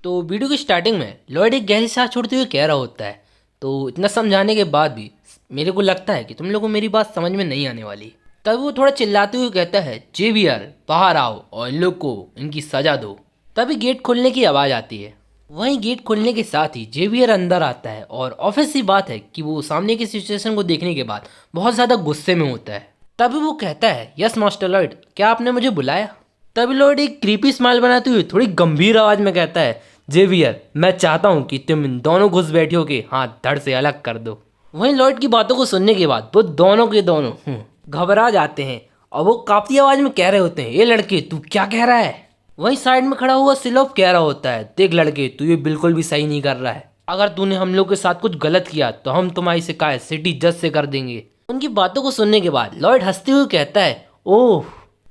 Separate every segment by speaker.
Speaker 1: तो वीडियो की स्टार्टिंग में लॉयड एक गहरी सांस छोड़ते हुए कह रहा होता है, तो इतना समझाने के बाद भी मेरे को लगता है कि तुम लोगों को मेरी बात समझ में नहीं आने वाली। तब वो थोड़ा चिल्लाते हुए कहता है, जेवियर बाहर आओ और इन लोग को इनकी सजा दो। तभी गेट खुलने की आवाज़ आती है। वहीं गेट खुलने के साथ ही जेवियर अंदर आता है और ऑफिस सी बात है कि वो सामने की सिचुएशन को देखने के बाद बहुत ज़्यादा गुस्से में होता है। तभी वो कहता है, यस मास्टर लॉयड, क्या आपने मुझे बुलाया? तभी लॉयड एक क्रीपी स्माइल बनाते हुए थोड़ी गंभीर आवाज़ में कहता है, जेवियर मैं चाहता हूँ कि तुम इन दोनों घुस बैठियों के हाथ धड़ से अलग कर दो। वहीं लॉयड की बातों को सुनने के बाद वो दोनों के दोनों घबरा जाते हैं और वो कांपती आवाज़ में कह रहे होते हैं, ये लड़के तू क्या कह रहा है? वहीं साइड में खड़ा हुआ सिलोफ कह रहा होता है, देख लड़के तू ये बिल्कुल भी सही नहीं कर रहा है। अगर तूने हम लोग के साथ कुछ गलत किया तो हम तुम्हारी शिकायत सिटी जज से कर देंगे। उनकी बातों को सुनने के बाद लॉयड हंसते हुए कहता है, ओह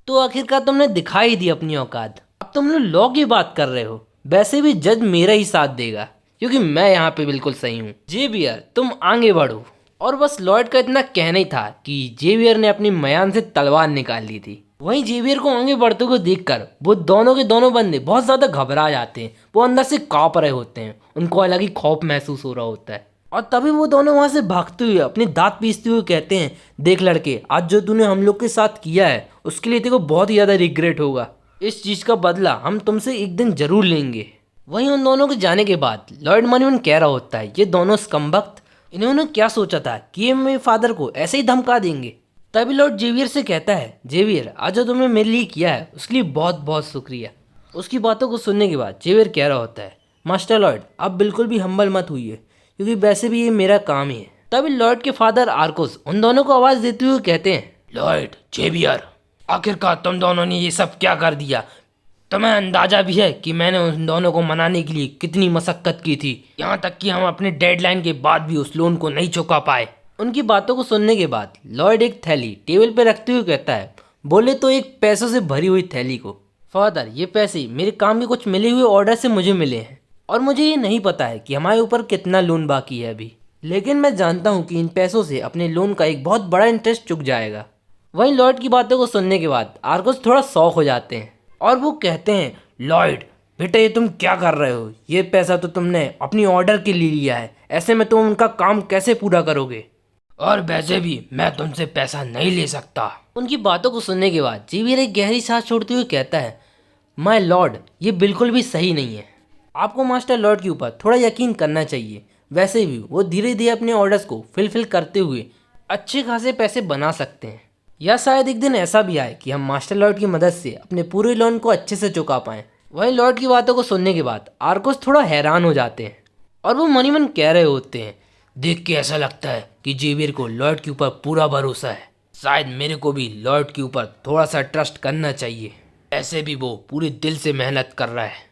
Speaker 1: तो आखिरकार तुमने दिखाई दी अपनी औकात। अब तुम लोग लॉ की बात कर रहे हो। वैसे भी जज मेरा ही साथ देगा क्योंकि मैं यहाँ पे बिल्कुल सही हूँ। जेवियर तुम आगे बढ़ो। और बस लॉयड का इतना कहना ही था कि जेवियर ने अपनी मयान से तलवार निकाल ली थी। वहीं जेवियर को आगे बढ़ते हुए देखकर वो दोनों के दोनों बंदे बहुत ज्यादा घबरा जाते हैं। वो अंदर से कांप रहे होते हैं, उनको अलग ही खौफ महसूस हो रहा होता है। और तभी वो दोनों वहां से भागते हुए अपने दांत पीसते हुए कहते हैं, देख लड़के आज जो तूने हम लोग के साथ किया है उसके लिए तेरे को बहुत ही ज्यादा रिग्रेट होगा। इस चीज का बदला हम तुमसे एक दिन जरूर लेंगे। वहीं उन दोनों के जाने के बाद लॉयड मनीमन कह रहा होता है, ये दोनों स्कम्बख्त, इन्होंने क्या सोचा था कि ये मेरे फादर को ऐसे ही धमका देंगे। तभी लॉर्ड जेवियर से कहता है, जेवियर आज जो तुमने मेरे लिए किया है उसके लिए बहुत बहुत शुक्रिया। उसकी बातों को सुनने के बाद जेवियर कह रहा होता है, मास्टर लॉयड आप बिल्कुल भी हम्बल मत हुई क्योंकि वैसे भी ये मेरा काम ही है। तभी लॉयड के फादर आर्कोस उन दोनों को आवाज देते हुए कहते हैं, लॉयड जेवियर आखिरकार तुम दोनों ने ये सब क्या कर दिया? तुम्हें अंदाजा भी है कि मैंने उन दोनों को मनाने के लिए कितनी मशक्कत की थी, यहाँ तक कि हम अपने डेडलाइन के बाद भी उस लोन को नहीं चुका पाए। उनकी बातों को सुनने के बाद लॉयड एक थैली टेबल पर रखते हुए कहता है, बोले तो एक पैसों से भरी हुई थैली को। फादर ये पैसे मेरे काम के कुछ मिले हुए ऑर्डर से मुझे मिले हैं और मुझे ये नहीं पता है कि हमारे ऊपर कितना लोन बाकी है अभी, लेकिन मैं जानता हूँ कि इन पैसों से अपने लोन का एक बहुत बड़ा इंटरेस्ट चुक जाएगा। वहीं लॉयड की बातों को सुनने के बाद आर्कोस थोड़ा शॉक हो जाते हैं और वो कहते हैं, लॉयड बेटा ये तुम क्या कर रहे हो? ये पैसा तो तुमने अपनी ऑर्डर के लिए लिया है, ऐसे में तुम उनका काम कैसे पूरा करोगे? और वैसे भी मैं तुमसे पैसा नहीं ले सकता। उनकी बातों को सुनने के बाद जेवियर एक गहरी सांस छोड़ते हुए कहता है, माय लॉर्ड ये बिल्कुल भी सही नहीं है। आपको मास्टर लॉर्ड के ऊपर थोड़ा यकीन करना चाहिए। वैसे भी वो धीरे धीरे अपने ऑर्डर्स को फिल करते हुए अच्छे खासे पैसे बना सकते हैं, या शायद एक दिन ऐसा भी आए कि हम मास्टर लॉर्ड की मदद से अपने पूरे लोन को अच्छे से चुका पाएं। वहीं लॉर्ड की बातों को सुनने के बाद आर्कोस थोड़ा हैरान हो जाते हैं और वो मनीमन कह रहे होते हैं, देख के ऐसा लगता है कि जेवियर को लॉर्ड के ऊपर पूरा भरोसा है। शायद मेरे को भी लॉर्ड के ऊपर थोड़ा सा ट्रस्ट करना चाहिए, ऐसे भी वो पूरे दिल से मेहनत कर रहा है।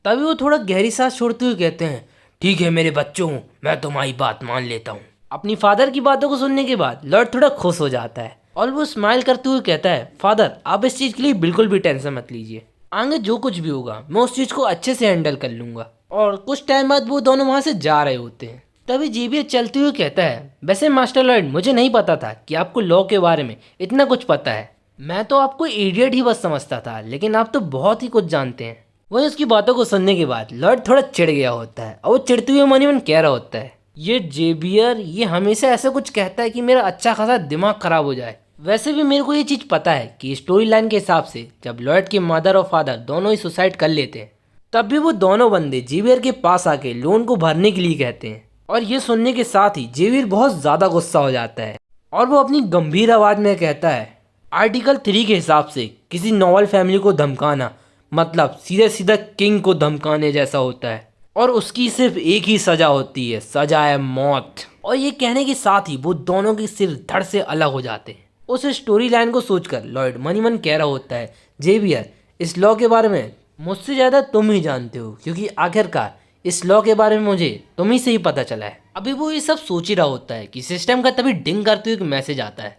Speaker 1: तभी वो थोड़ा गहरी सांस छोड़ते हुए कहते हैं, ठीक है मेरे बच्चों मैं तुम्हारी बात मान लेता हूँ। अपनी फादर की बातों को सुनने के बाद लॉर्ड थोड़ा खुश हो जाता है और वो स्माइल करते हुए कहता है, फादर आप इस चीज़ के लिए बिल्कुल भी टेंशन मत लीजिए, आगे जो कुछ भी होगा मैं उस चीज़ को अच्छे से हैंडल कर लूँगा। और कुछ टाइम बाद वो दोनों वहाँ से जा रहे होते हैं। तभी जेवियर चलते हुए कहता है, वैसे मास्टर लॉयड मुझे नहीं पता था कि आपको लॉ के बारे में इतना कुछ पता है। मैं तो आपको इडियट ही बस समझता था, लेकिन आप तो बहुत ही कुछ जानते हैं। वहीं उसकी बातों को सुनने के बाद लॉयड थोड़ा चिढ़ गया होता है और वो चिढ़ते हुए मनीमन कह रहा होता है, ये जेवियर ये हमेशा ऐसा कुछ कहता है कि मेरा अच्छा खासा दिमाग खराब हो जाए। वैसे भी मेरे को ये चीज़ पता है कि स्टोरी लाइन के हिसाब से जब लॉयड के मदर और फादर दोनों ही सुसाइड कर लेते हैं तब भी वो दोनों बंदे जेवियर के पास आके लोन को भरने के लिए कहते हैं। और ये सुनने के साथ ही जेवियर बहुत ज़्यादा गुस्सा हो जाता है और वो अपनी गंभीर आवाज़ में कहता है, आर्टिकल 3 के हिसाब से किसी नॉवल फैमिली को धमकाना मतलब सीधे सीधा किंग को धमकाने जैसा होता है और उसकी सिर्फ एक ही सज़ा होती है, सजा है मौत। और ये कहने के साथ ही वो दोनों के सिर धड़ से अलग हो जाते हैं। उस स्टोरी लाइन को सोचकर लॉयड मनीमन कह रहा होता है, जेवियर इस लॉ के बारे में मुझसे ज़्यादा तुम ही जानते हो क्योंकि आखिरकार इस लॉ के बारे में मुझे तुम ही से ही पता चला है। अभी वो ये सब सोच ही रहा होता है कि सिस्टम का तभी डिंग करते हुए मैसेज आता है,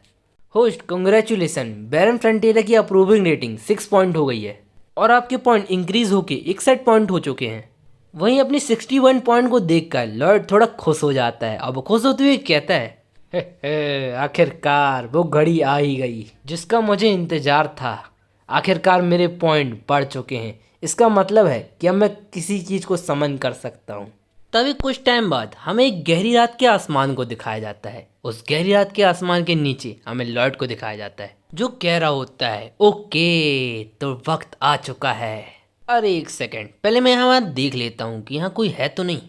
Speaker 1: होस्ट कंग्रेचुलेसन बैरन फ्रंटियरा की अप्रूविंग रेटिंग 6 पॉइंट हो गई है और आपके पॉइंट इंक्रीज होके 61 पॉइंट हो चुके हैं। वहीं अपनी 61 पॉइंट को देखकर लॉयड थोड़ा खुश हो जाता है। अब खुश होते हुए कहता है, आखिरकार वो घड़ी आ ही गई जिसका मुझे इंतजार था। आखिरकार मेरे पॉइंट बढ़ चुके हैं, इसका मतलब है कि अब मैं किसी चीज़ को समन कर सकता हूँ। तभी कुछ टाइम बाद हमें एक गहरी रात के आसमान को दिखाया जाता है। उस गहरी रात के आसमान के नीचे हमें लॉर्ड को दिखाया जाता है, जो कह रहा होता है ओके तो वक्त आ चुका है। अरे एक सेकेंड, पहले मैं यहाँ देख लेता हूँ कि यहाँ कोई है तो नहीं।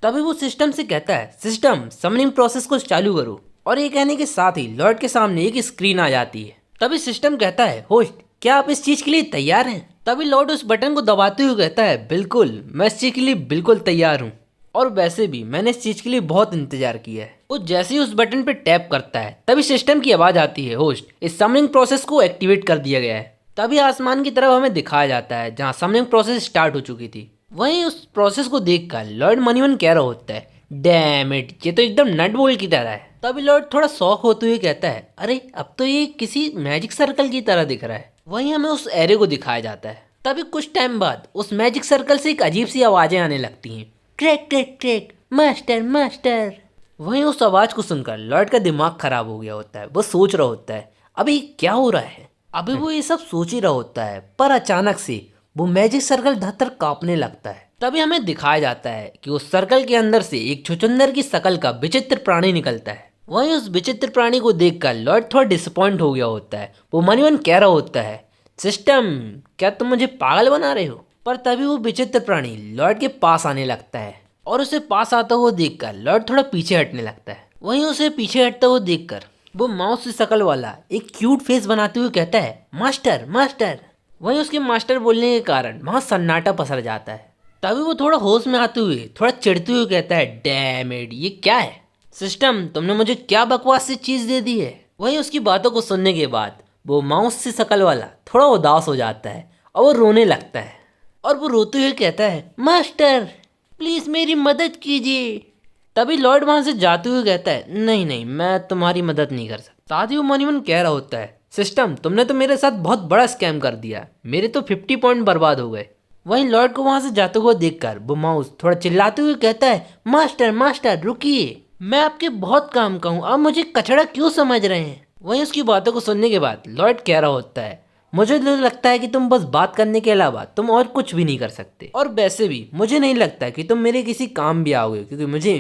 Speaker 1: तभी वो सिस्टम से कहता है सिस्टम समनिंग प्रोसेस को चालू करो, और ये कहने के साथ ही लॉर्ड के सामने एक स्क्रीन आ जाती है। तभी सिस्टम कहता है होस्ट क्या आप इस चीज के लिए तैयार हैं? तभी लॉर्ड उस बटन को दबाते हुए कहता है बिल्कुल, मैं इस चीज के लिए बिल्कुल तैयार हूँ, और वैसे भी मैंने इस चीज के लिए बहुत इंतजार किया है। वो जैसे ही उस बटन पे टैप करता है तभी सिस्टम की आवाज आती है होस्ट इस समनिंग प्रोसेस को एक्टिवेट कर दिया गया है। तभी आसमान की तरफ हमें दिखाया जाता है जहाँ समनिंग प्रोसेस स्टार्ट हो चुकी थी। वहीं उस प्रोसेस को देखकर लॉर्ड मनीवन कह रहा होता है डैम इट, ये तो एकदम नट बोल्ट की तरह है। तभी लॉर्ड थोड़ा शॉक होते हुए कहता है अरे अब तो ये किसी मैजिक सर्कल की तरह दिख रहा है। वहीं हमें उस एरे को दिखाया जाता है। तभी कुछ टाइम बाद उस मैजिक सर्कल से एक अजीब सी आवाजें आने लगती हैं, track track track master master. वहीं उस आवाज को सुनकर लॉर्ड का दिमाग खराब हो गया होता है। वो सोच रहा होता है अभी क्या हो रहा है। अभी वो ये सब सोच ही रहा होता है, पर अचानक से वो मैजिक सर्कल धड़धड़ कांपने लगता है। तभी हमें दिखाया जाता है कि उस सर्कल के अंदर से एक छुछुंदर की शकल का विचित्र प्राणी निकलता है। वहीं उस विचित्र प्राणी को देखकर लॉर्ड थोड़ा डिसअपॉइंट हो गया होता है। वो मनीवन कह रहा होता है सिस्टम क्या तुम मुझे पागल बना रहे हो? पर तभी वो विचित्र प्राणी लॉर्ड के पास आने लगता है, और उसे पास आता हुआ देखकर लॉर्ड थोड़ा पीछे हटने लगता है। वहीं उसे पीछे हटता हुआ देखकर वो माउस की शकल वाला एक क्यूट फेस बनाते हुए कहता है मास्टर मास्टर। वहीं उसके मास्टर बोलने के कारण वहाँ सन्नाटा पसर जाता है। तभी वो थोड़ा होश में आते हुए थोड़ा चिढ़ते हुए कहता है डैम इट, ये क्या है सिस्टम, तुमने मुझे क्या बकवास सी चीज दे दी है। वहीं उसकी बातों को सुनने के बाद वो माउस से शकल वाला थोड़ा उदास हो जाता है और वो रोने लगता है, और वो रोते हुए कहता है मास्टर प्लीज मेरी मदद कीजिए। तभी लॉर्ड वहां से जाते हुए कहता है नहीं नहीं, मैं तुम्हारी मदद नहीं कर सकता। साथ ही वो मनीवन कह रहा होता है सिस्टम तुमने तो मेरे साथ बहुत बड़ा स्कैम कर दिया, मेरे तो 50 पॉइंट बर्बाद हो गए। वहीं लॉर्ड को वहां से जाते हुए देखकर वो माउस थोड़ा चिल्लाते हुए कहता है मास्टर मास्टर रुकिए, मैं आपके बहुत काम का हूँ, आप मुझे कचड़ा क्यों समझ रहे हैं। वहीं उसकी बातों को सुनने के बाद लॉर्ड कह रहा होता है मुझे तो लगता है कि तुम बस बात करने के अलावा तुम और कुछ भी नहीं कर सकते, और वैसे भी मुझे नहीं लगता कि तुम मेरे किसी काम भी आओगे, क्योंकि मुझे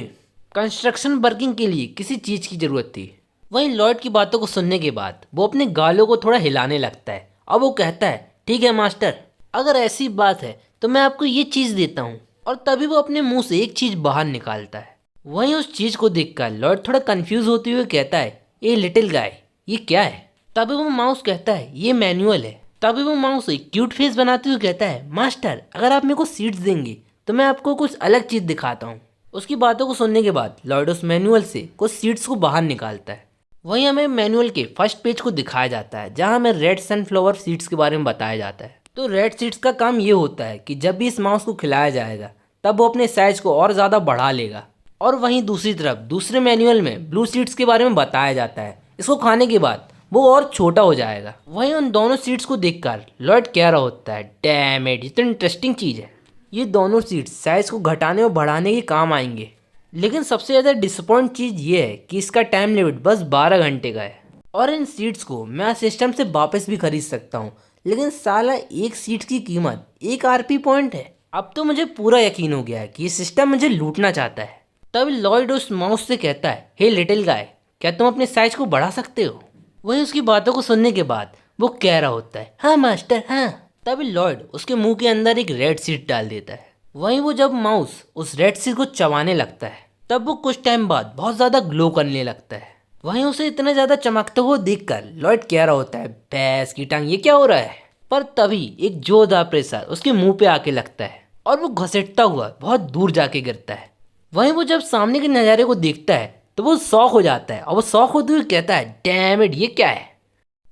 Speaker 1: कंस्ट्रक्शन वर्किंग के लिए किसी चीज़ की ज़रूरत थी। वहीं लॉर्ड की बातों को सुनने के बाद वो अपने गालों को थोड़ा हिलाने लगता है, और वो कहता है ठीक है मास्टर, अगर ऐसी बात है तो मैं आपको ये चीज़ देता हूँ। और तभी वो अपने मुंह से एक चीज़ बाहर निकालता है। वहीं उस चीज़ को देखकर लॉर्ड थोड़ा कंफ्यूज होते हुए कहता है ए लिटिल गाय, ये क्या है? तभी वो माउस कहता है ये मैनुअल है। तभी वो माउस एक क्यूट फेस बनाते हुए कहता है मास्टर अगर आप मेरे को सीड्स देंगे तो मैं आपको कुछ अलग चीज़ दिखाता हूँ। उसकी बातों को सुनने के बाद लॉर्ड उस मैनुअल से कुछ सीड्स को बाहर निकालता है। वहीं हमें मैनुअल के फर्स्ट पेज को दिखाया जाता है, जहाँ हमें रेड सनफ्लावर सीड्स के बारे में बताया जाता है। तो रेड सीड्स का काम ये होता है कि जब भी इस माउस को खिलाया जाएगा तब वो अपने साइज को और ज़्यादा बढ़ा लेगा। और वहीं दूसरी तरफ दूसरे मैनुअल में ब्लू सीड्स के बारे में बताया जाता है, इसको खाने के बाद वो और छोटा हो जाएगा। वहीं उन दोनों सीड्स को देखकर लॉर्ड कह रहा होता है डैम इट, ये तो इंटरेस्टिंग चीज़ है, ये दोनों सीड्स साइज को घटाने और बढ़ाने के काम आएंगे। लेकिन सबसे ज़्यादा डिसअपॉइंट चीज़ ये है कि इसका टाइम लिमिट बस 12 घंटे का है, और इन सीड्स को मैं सिस्टम से वापस भी खरीद सकता हूँ, लेकिन साला एक सीड की कीमत 1 आरपी पॉइंट है। अब तो मुझे पूरा यकीन हो गया है कि ये सिस्टम मुझे लूटना चाहता है। तभी लॉर्ड उस माउस से कहता है हे लिटिल गाय, क्या तुम अपने साइज को बढ़ा सकते हो? वहीं उसकी बातों को सुनने के बाद वो कह रहा होता है हाँ मास्टर हाँ। तभी लॉर्ड उसके मुंह के अंदर एक रेड सीड डाल देता है। वहीं वो जब माउस उस रेड सीड को चबाने लगता है तब वो कुछ टाइम बाद बहुत ज़्यादा ग्लो करने लगता है। वहीं उसे इतना ज़्यादा चमकते हुए देखकर लॉर्ड कह रहा होता है भैंस की टांग, ये क्या हो रहा है? पर तभी एक जोरदार प्रेशर उसके मुंह पे आके लगता है और वो घसीटता हुआ बहुत दूर जाके गिरता है। वहीं वो जब सामने के नज़ारे को देखता है तो वो शॉक हो जाता है, और वो शॉक होते हुए कहता है डैम इट, ये क्या है?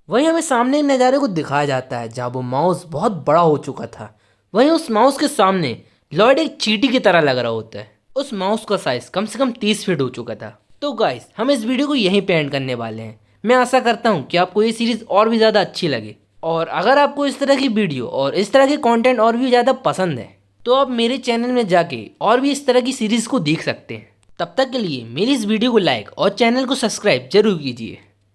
Speaker 1: वहीं हमें सामने के नज़ारे को दिखाया जाता है जहाँ वो माउस बहुत बड़ा हो चुका था। वहीं उस माउस के सामने लॉर्ड एक चींटी की तरह लग रहा होता है। उस माउस का साइज कम से कम 30 फीट हो चुका था। तो गाइस हम इस वीडियो को यहीं पे एंड करने वाले हैं। मैं आशा करता हूँ कि आपको ये सीरीज़ और भी ज़्यादा अच्छी लगे, और अगर आपको इस तरह की वीडियो और इस तरह के कंटेंट और भी ज़्यादा पसंद है तो आप मेरे चैनल में जाके और भी इस तरह की सीरीज़ को देख सकते हैं। तब तक के लिए मेरी इस वीडियो को लाइक और चैनल को सब्सक्राइब जरूर कीजिए।